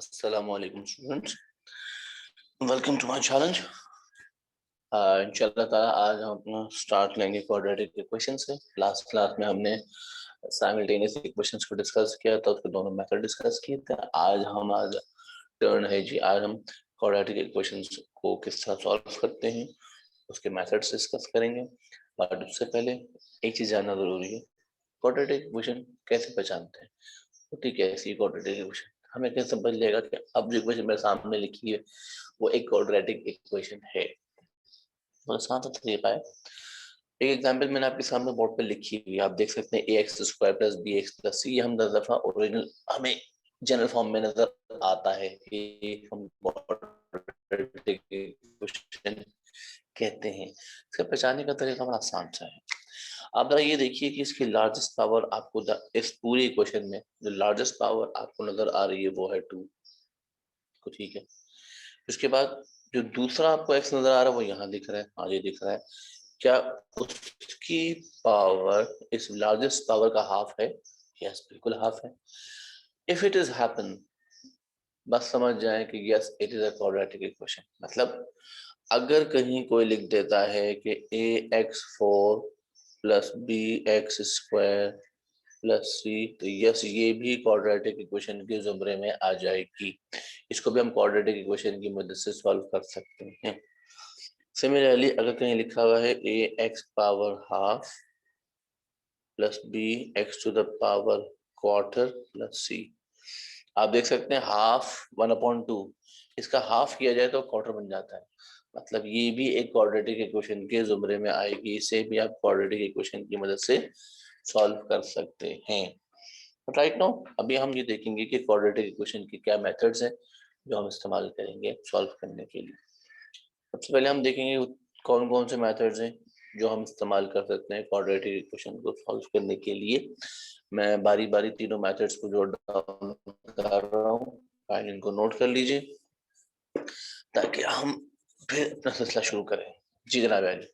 Assalamualaikum students, welcome to my challenge. इंशाल्लाह ताला आज हम अपना स्टार्ट लेंगे क्वाड्रेटिक इक्वेशन से। लास्ट क्लास में हमने साइमल्टेनियस इक्वेशंस को डिस्कस किया था, उसके दोनों मेथड डिस्कस किए थे। आज टर्न है जी, आज हम क्वाड्रेटिक इक्वेशंस को किस तरह सॉल्व करते हैं उसके मेथड्स डिस्कस करेंगे। बट उससे पहले एक चीज जानना जरूरी है, क्वाड्रेटिक इक्वेशन कैसे पहचानते हैं, होती कैसी क्वाड्रेटिक इक्वेशन, हमें कैसे समझ लेगा कि अब जो इक्वेशन मेरे सामने लिखी है वो एक क्वाड्रेटिक इक्वेशन है। तो आसान सा तरीका है, एक एग्जांपल मैंने आपके सामने बोर्ड पे लिखी हुई है, आप देख सकते हैं ax square plus bx plus c। हम दफा ओरिजिनल हमें जनरल फॉर्म में नजर आता है कि हम क्वाड्रेटिक इक्वेशन कहते हैं। इसका पहचानने का तरीका बड़ा आसान सा है। आप जरा ये देखिए कि इसकी लार्जेस्ट पावर आपको इस पूरी इक्वेशन में जो लार्जेस्ट पावर आपको नजर आ रही है वो है 2, ठीक है। उसके बाद जो दूसरा आपको x नजर आ रहा है वो यहाँ दिख रहा है, हाँ ये दिख रहा है। क्या उसकी पावर इस लार्जेस्ट पावर का हाफ है? यस, बिल्कुल हाफ है। इफ इट इज हैपन, बस समझ जाए कि yes it is a quadratic equation. मतलब अगर कहीं कोई लिख देता है कि ax4 प्लस bx² प्लस सी, तो यस ये भी क्वाड्रेटिक इक्वेशन के जुमरे में आ जाएगी। इसको भी हम क्वाड्रेटिक इक्वेशन की मदद से सॉल्व कर सकते हैं। सिमिलरली अगर कहीं लिखा हुआ है ax power half plus bx to the power quarter plus c, आप देख सकते हैं हाफ 1/2, इसका हाफ किया जाए तो क्वार्टर बन जाता है। मतलब ये भी एक क्वाड्रेटिक इक्वेशन के जुमरे में आएगी, इसे भी आप क्वाड्रेटिक इक्वेशन की मदद से सॉल्व कर सकते हैं। राइट नाउ अभी हम ये देखेंगे कि क्वाड्रेटिक इक्वेशन की क्या मेथड्स हैं जो हम इस्तेमाल करेंगे सॉल्व करने के लिए। सबसे पहले हम देखेंगे कौन कौन से मेथड्स हैं जो हम इस्तेमाल कर सकते हैं क्वाड्रेटिक इक्वेशन को सॉल्व करने के लिए। मैं बारी बारी तीनों मेथड्स को जोड़ डाउन कर रहा हूँ, इनको नोट कर लीजिए ताकि हम फिर अपना सिलसिला शुरू करें। जी जनाब अली,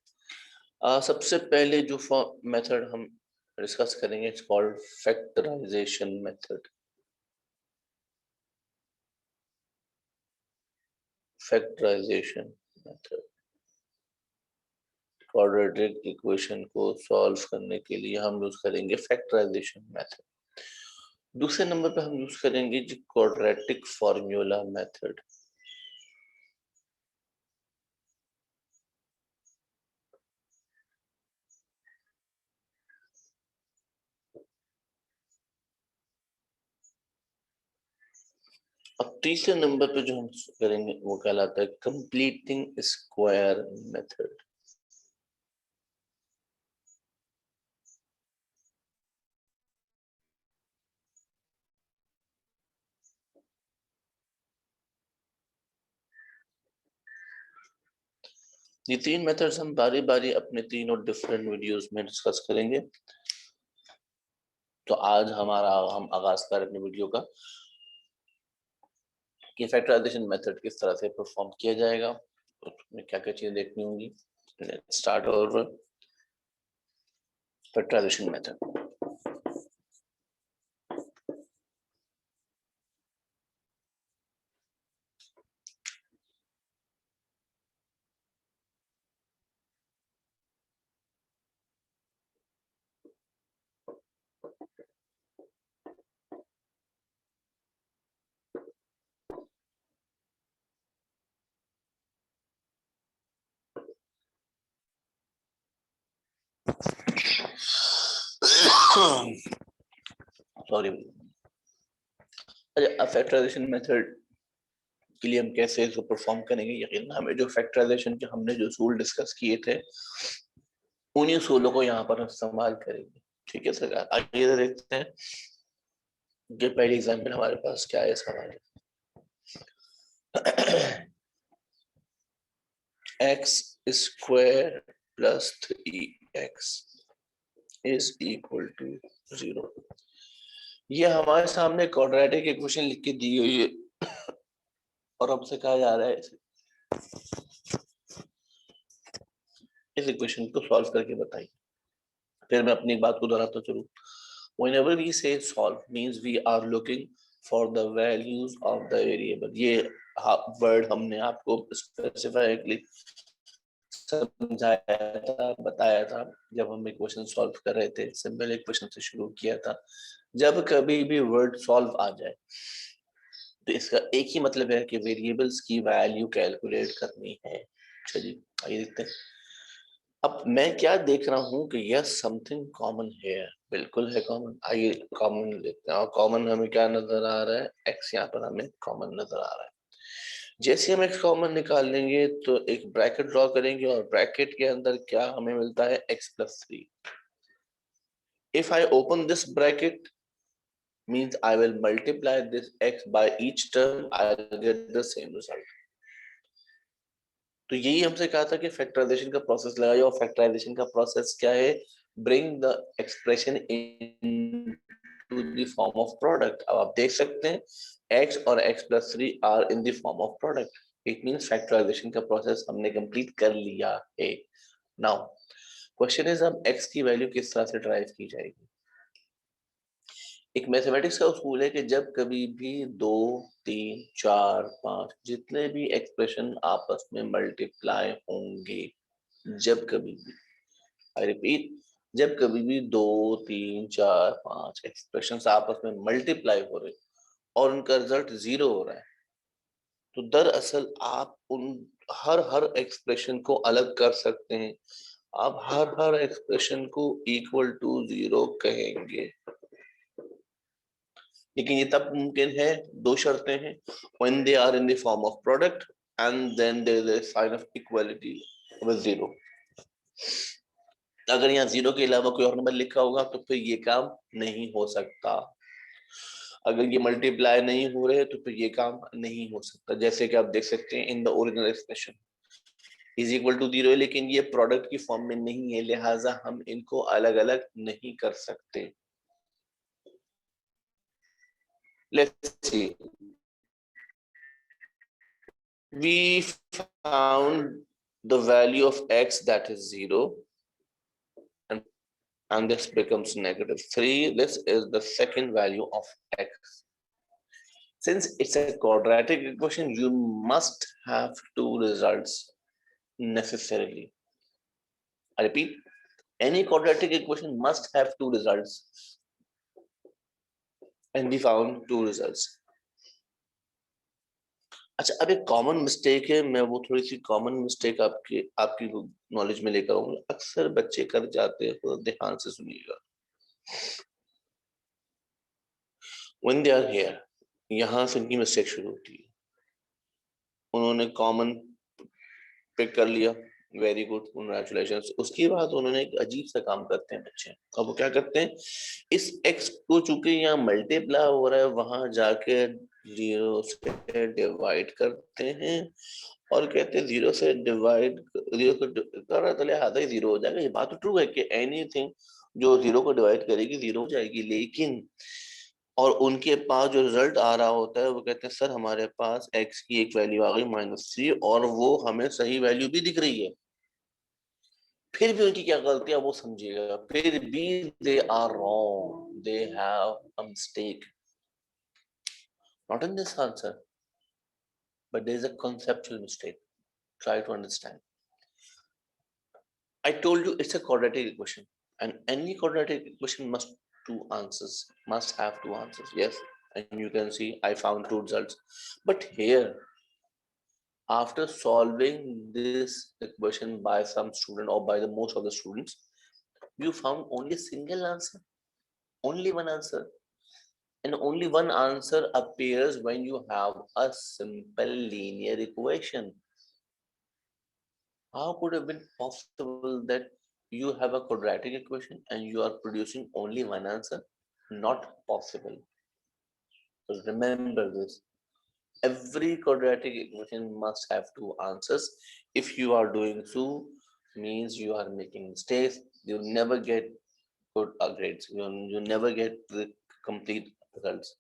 सबसे पहले जो मेथड हम डिस्कस करेंगे it's called factorization method. Factorization method quadratic equation को सॉल्व करने के लिए हम यूज करेंगे फैक्टराइजेशन मेथड। दूसरे नंबर पे हम यूज करेंगे जी क्वाड्रेटिक फॉर्मूला मेथड। अब तीसरे नंबर पे जो हम करेंगे वो कहलाता है कंप्लीटिंग स्क्वायर मेथड। ये तीन मेथड्स हम बारी बारी अपने तीनों डिफरेंट वीडियोस में डिस्कस करेंगे। तो आज हम आगाज कर अपने वीडियो का कि फैक्टराइजेशन मेथड किस तरह से परफॉर्म किया जाएगा, उसमें क्या क्या चीजें देखनी होंगी। Let's start over factorization method. Sorry. अच्छा, फैक्टराइजेशन मेथड के लिए हम कैसे इसको परफॉर्म करेंगे, यकीन हमें जो फैक्टराइजेशन के हमने जो असूल डिस्कस किए थे उन्हीं असूलों को यहाँ पर इस्तेमाल करेंगे। ठीक है सर, आइए देखते हैं कि पहली एग्जांपल हमारे पास क्या है इस हवाले। x square plus 3x is equal to 0। ये हमारे सामने क्वाड्रेटिक इक्वेशन लिख के दी हुई है और हमसे कहा जा रहा है इस इक्वेशन को सॉल्व करके बताइए। फिर मैं अपनी बात को दोहराता चलूं। Whenever we say solve means we are looking for the values of the variable. ये वर्ड हमने आपको स्पेसिफिकली समझाया था, बताया था जब हम इक्वेशन सॉल्व कर रहे थे, सिंपल इक्वेशन से शुरू किया था। जब कभी भी वर्ड सॉल्व आ जाए तो इसका एक ही मतलब है कि वेरिएबल्स की वैल्यू कैलकुलेट करनी है। चलिए आइए देखते हैं। अब मैं क्या देख रहा हूँ कि यस समथिंग कॉमन है, बिल्कुल है कॉमन। आइए कॉमन देखते हैं। और कॉमन हमें क्या नजर आ रहा है? एक्स यहाँ पर हमें कॉमन नजर आ रहा है। जैसे हम एक्स कॉमन निकाल लेंगे तो एक ब्रैकेट ड्रॉ करेंगे और ब्रैकेट के अंदर क्या हमें मिलता है? x+3। If I open this bracket means I will multiply this x by each term, I'll get the same result. तो यही हमसे कहा था कि फैक्टराइजेशन का प्रोसेस लगाइए, और फैक्टराइजेशन का प्रोसेस क्या है? Bring the expression into the form of product. अब आप देख सकते हैं x और x+3 are in the form of product. It means factorization का प्रोसेस हमने कंप्लीट कर लिया है। नाउ क्वेश्चन इज अब x की वैल्यू किस तरह से ड्राइव की जाएगी? एक मैथमेटिक्स का उसूल है कि जब कभी भी 2, 3, 4, 5 जितने भी एक्सप्रेशन आपस में मल्टीप्लाई होंगे, जब कभी भी, आई रिपीट, जब कभी भी 2, 3, 4, 5 एक्सप्रेशन आपस में मल्टीप्लाई हो रहे और उनका रिजल्ट 0 हो रहा है, तो दरअसल आप उन हर एक्सप्रेशन को अलग कर सकते हैं। आप हर एक्सप्रेशन को इक्वल टू 0 कहेंगे। लेकिन ये तब मुमकिन है, दो शर्तें हैं। when they are in the form of product and then there is a sign of equality with 0। अगर यहाँ 0 के अलावा कोई और नंबर लिखा होगा तो फिर ये काम नहीं हो सकता। अगर ये मल्टीप्लाई नहीं हो रहे तो फिर ये काम नहीं हो सकता। जैसे कि आप देख सकते हैं in the original expression is equal to 0 है, लेकिन ये प्रोडक्ट की फॉर्म में नहीं है, लिहाजा हम इनको अलग अलग नहीं कर सकते। Let's see, we found the value of x that is 0 and this becomes -3. This is the second value of x. Since it's a quadratic equation, you must have two results necessarily. I repeat, any quadratic equation must have two results, and we found two results. अच्छा, अब एक common mistake है, मैं वो थोड़ी सी common mistake आपकी knowledge में लेकर आऊंगा। अक्सर बच्चे कर जाते हैं, तो ध्यान से सुनिएगा। When they are here, यहाँ से इनकी मिस्टेक शुरू होती है। उन्होंने कॉमन पिक कर लिया, वेरी गुड, कंग्रेचुलेशंस। उसके बाद उन्होंने एक अजीब सा काम करते हैं बच्चे। अब वो क्या करते हैं, इस x को चूंकि यहाँ मल्टीप्लाई हो रहा है, वहां जाके 0 से डिवाइड करते हैं और कहते हैं 0 से डिवाइड, 0 को कर रहा है तो लिहाजा ही 0 हो जाएगा। ये बात तो ट्रू है कि एनीथिंग जो 0 को डिवाइड करेगी 0 हो जाएगी, लेकिन और उनके पास जो रिजल्ट आ रहा होता है वो कहते हैं सर हमारे पास x की एक वैल्यू आ गई -3 और वो हमें सही वैल्यू भी दिख रही है। फिर भी उनकी क्या गलती है वो समझिएगा, फिर भी they are wrong, they have a mistake, not in this answer but there is a conceptual mistake. Try to understand. I told you it's a quadratic equation, and any quadratic equation must have two answers. Yes, and you can see I found two results. But here, after solving this equation by some student or by the most of the students, you found only a single answer, only one answer. And only one answer appears when you have a simple linear equation. How could it have been possible that you have a quadratic equation and you are producing only one answer? Not possible. So remember this. Every quadratic equation must have two answers. If you are doing so, means you are making mistakes. You never get good grades. You never get the complete results.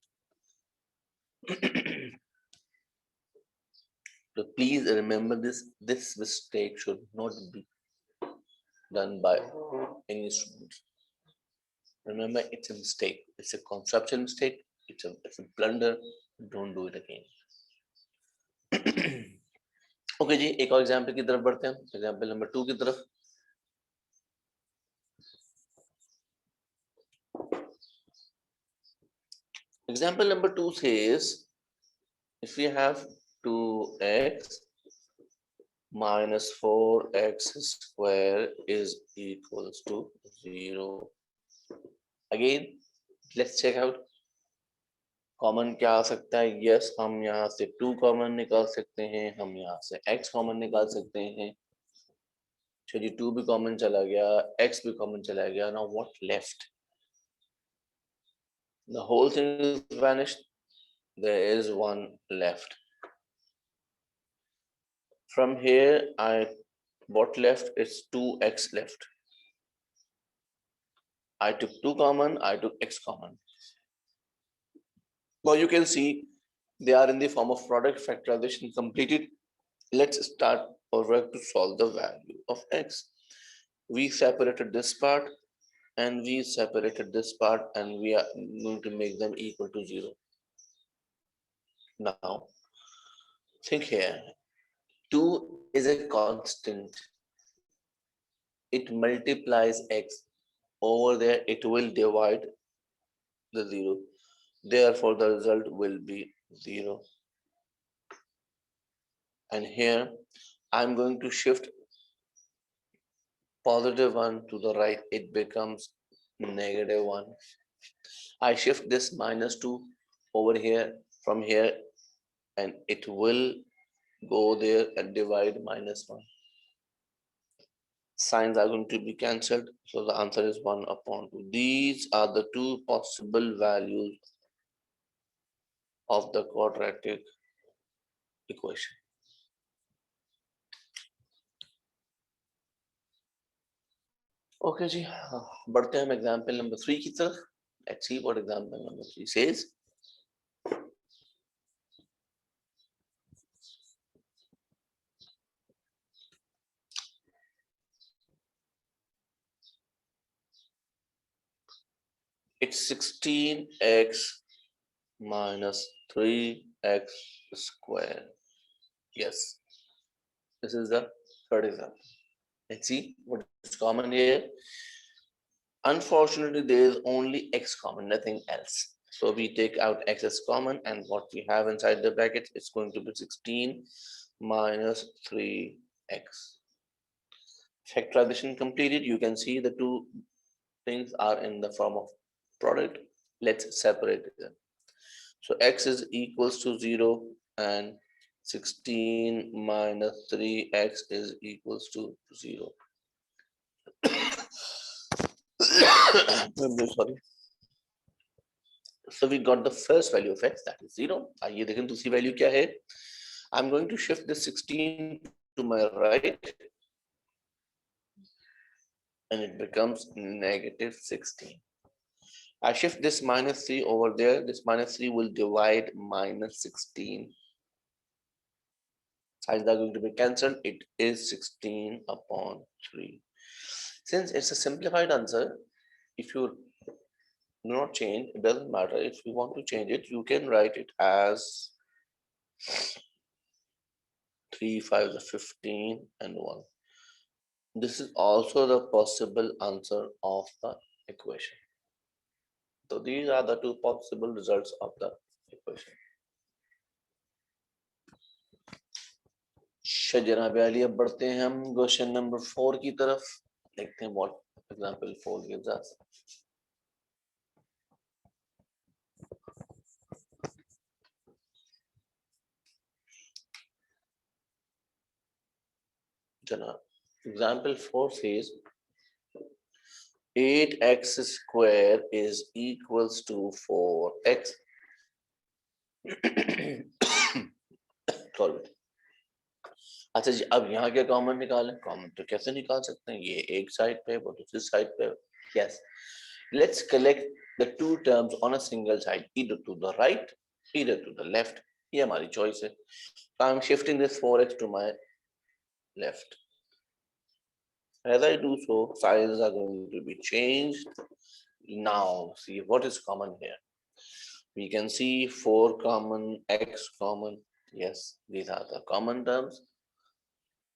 So please remember this. This mistake should not be done by any student. Remember, it's a mistake. It's a conceptual mistake. it's a blunder. Don't do it again. Okay ji, एक और example की तरफ बढ़ते हैं, example number 2 की तरफ। Example number 2 says if we have 2x minus 4x square is equals to 0. Again, let's check out common क्या आ सकता है। यस, हम यहाँ से 2 कॉमन निकाल सकते हैं, हम यहाँ से x कॉमन निकाल सकते हैं। चलिए 2 भी कॉमन चला गया, x भी कॉमन चला गया। Now what left? The whole thing is vanished. There is one left. From here, what left is 2x left. I took 2 common, I took x common. Now you can see they are in the form of product. Factorization completed. Let's start our work to solve the value of x. We separated this part and we separated this part, and we are going to make them equal to 0. Now think here, 2 is a constant. It multiplies x. Over there it will divide the 0. Therefore the result will be 0. And here I'm going to shift positive 1 to the right. It becomes negative 1. I shift this minus 2 over here from here, and it will go there and divide minus 1. Signs are going to be cancelled, so the answer is 1 upon 2. These are the two possible values of the quadratic equation. Okay जी, बढ़ते हैं हम example number 3 की तरफ. Let's see what example number 3 says. It's 16x minus 3x square. Yes, this is the third example. Let's see what is common here. Unfortunately, there is only x common, nothing else. So we take out x as common, and what we have inside the bracket is going to be 16 minus 3x. Factorization completed. You can see the two things are in the form of product. Let's separate them. So x is equals to 0, and 16 minus 3x is equals to 0. I'm sorry. So we got the first value of x, that is 0. आइए देखें दूसरी value क्या है. I'm going to shift this 16 to my right, and it becomes negative 16. I shift this minus 3 over there. This minus 3 will divide minus 16. Signs are going to be cancelled. It is 16 upon 3. Since it's a simplified answer, if you do not change, it doesn't matter. If you want to change it, you can write it as 3, 5, 15, and 1. This is also the possible answer of the equation. So these are the two possible results of the equation. जनाब अली, अब बढ़ते हैं हम question number 4 की तरफ. देखते हैं what example 4 gives us. जनाब, example 4 says 8x square is equals to 4x. Solve it. अच्छा जी, अब यहाँ क्या कॉमन निकालें? कॉमन तो कैसे निकाल सकते हैं? ये एक साइड पे, वो दूसरी साइड पे. Yes, let's collect the two terms on a single side, either to the right, either to the left. ये हमारी choice है. So I'm shifting this 4x to my left. As I do so, signs are going to be changed. Now see what is common here. We can see 4 common, x common. Yes, these are the common terms.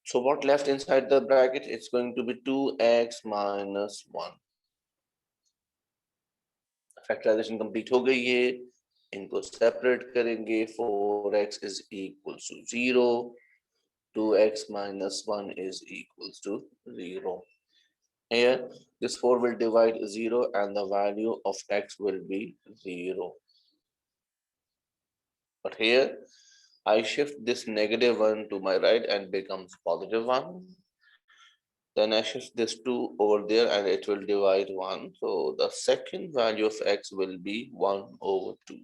So what left inside the bracket? It's going to be 2x minus 1. Factorization complete हो गई है. इनको separate करेंगे. 4x is equals to 0. 2x minus 1 is equals to 0. Here this 4 will divide 0 and the value of x will be 0. But here I shift this negative 1 to my right and becomes positive 1. Then I shift this 2 over there and it will divide 1. So the second value of x will be 1 over 2.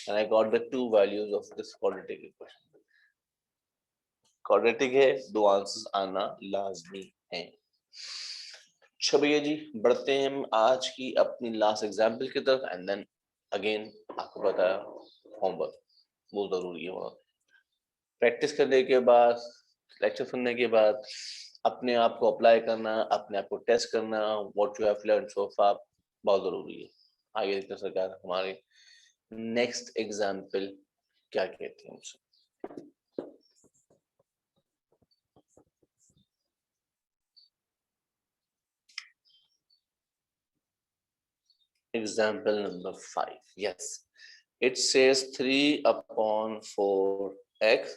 And I got the two values of this quadratic equation. Quadratic है, दो answers आना लाजमी है. अच्छा भैया जी, बढ़ते हैं हम आज की अपनी लास्ट एग्जाम्पल की तरफ. एंड देन अगेन आपको बताया होमवर्क बहुत जरूरी है. बहुत प्रैक्टिस करने के बाद, लेक्चर सुनने के बाद अपने आप को अप्लाई करना, अपने आप को टेस्ट करना, what you have learn so far बहुत जरूरी है. आगे देखते सरकार हमारे नेक्स्ट एग्जाम्पल क्या कहते हैं उससे. Example number 5. Yes, it says 3 upon 4x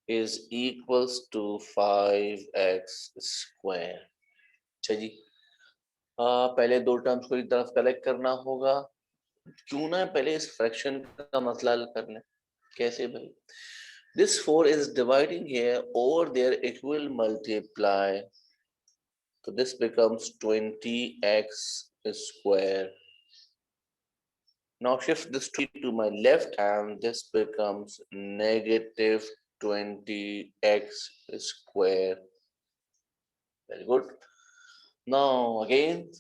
is equals to 5x square. अच्छा जी, पहले दो टर्म्स को एक तरफ कलेक्ट करना होगा. क्यों ना पहले इस फ्रैक्शन का मसला हल कर लें. कैसे भाई? This 4 is dividing here, over there it will multiply. So this becomes 20x square. Now shift this 3 to my left and this becomes negative 20x square. Very good. Now again,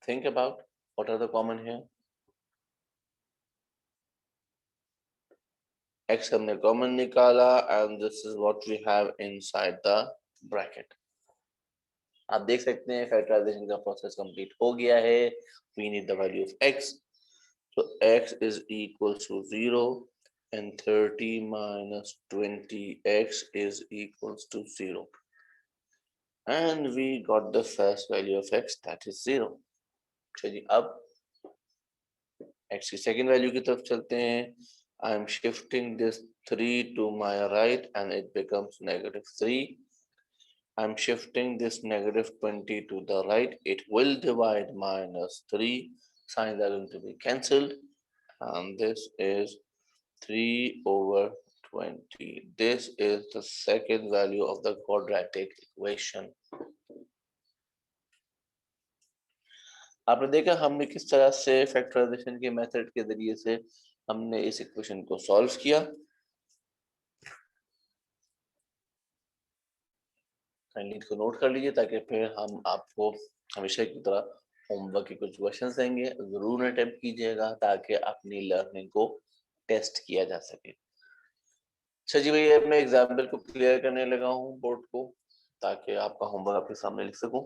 think about what are the common here. X हमने common निकाला and this is what we have inside the bracket. आप देख सकते हैं factorisation का process complete हो गया है. We need the value of x. So x is equals to 0 and 30 minus 20x is equals to 0. And we got the first value of x, that is 0. चलिए अब x की second value की तरफ चलते हैं. I am shifting this 3 to my right and it becomes negative 3. I am shifting this negative 20 to the right. It will divide minus 3. Signs are going to be cancelled. And this is 3 over 20. This is the second value of the quadratic equation. आपने देखा हमने किस तरह से factorisation के method के जरिए से हमने इस इक्वेशन को सॉल्व किया. को नोट कर लीजिए ताकि फिर हम आपको हमेशा की तरह होमवर्क के कुछ क्वेश्चंस देंगे. जरूर अटेम्प्ट कीजिएगा ताकि अपनी लर्निंग को टेस्ट किया जा सके. अच्छा जी भैया, मैं एग्जाम्पल को क्लियर करने लगा हूँ बोर्ड को ताकि आपका होमवर्क आपके सामने लिख सकूं.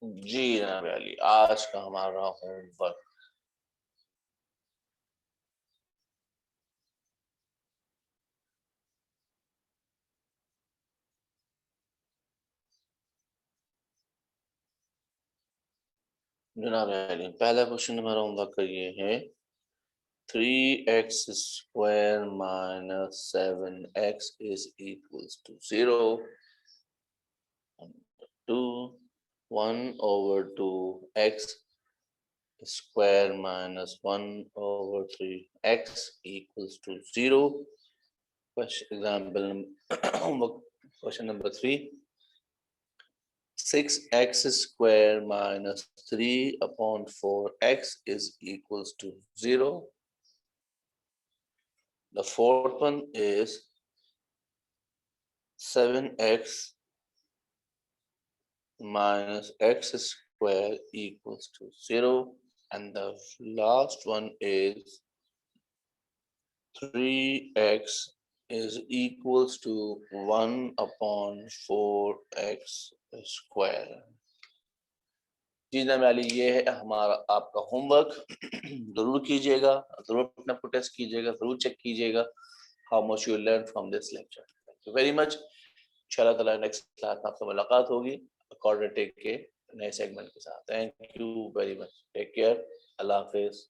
जी जनाब अली, आज का हमारा होमवर्क जनाब अली, पहला क्वेश्चन हमारा होमवर्क का ये है 3x square minus 7x is equals to 0. 2 1 over 2x square minus 1 over 3x equals to 0. Example question number 3. 6x square minus 3 upon 4x is equals to 0. The fourth one is 7x minus x square equals to 0. And the last one is 3x is equals to 1/4x square। चीज़ वाली ये है हमारा आपका homework. जरूर कीजिएगा, जरूर अपने आप को टेस्ट कीजिएगा, जरूर चेक कीजिएगा how much you learn from this lecture. Thank you very much. इंशाल्लाह ताला नेक्स्ट क्लास में आपसे मुलाकात होगी अकॉर्डिंग के नए सेगमेंट के साथ। Thank you very much, take care, अल्लाह हाफिज।